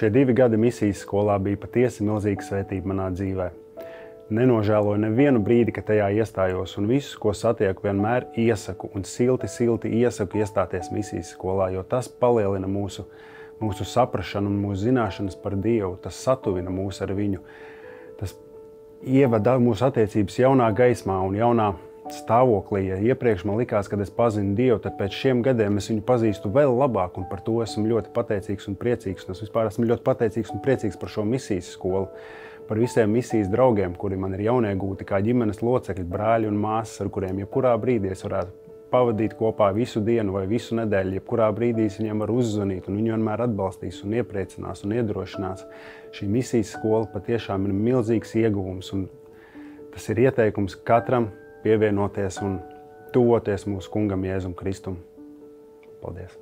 Šie 2 gadi misijas skolā bija patiesi milzīga svētība manā dzīvē. Nenožēloju nevienu brīdi, kad tajā iestājos, un visus, ko satieku, vienmēr iesaku un silti iesaku iestāties misijas skolā, jo tas palielina mūsu saprašanu un mūsu zināšanas par Dievu, tas satuvina mūs ar viņu, tas ievada mūsu attiecības jaunā gaismā un jaunā stāvoklī. Ja iepriekš man likās, kad es pazinu Dievu, tad pēc šiem gadiem es viņu pazīstu vēl labāk, un par to esmu ļoti pateicīgs un priecīgs. Un es vispār esmu ļoti pateicīgs un priecīgs par šo misijas skolu, par visiem misijas draugiem, kuri man ir jauniegūti, kā ģimenes locekļi, brāļi un māsas, ar kuriem jebkurā brīdī es varētu pavadīt kopā visu dienu vai visu nedēļu, jebkurā brīdī es viņiem varu uzzvanīt, un viņi vienmēr atbalstīs un iepriecinās un iedrošinās. Šī misijas skola patiešām ir milzīgs ieguvums, un tas ir ieteikums katram pievienoties un tuvoties mūsu kungam Jēzum Kristum. Paldies!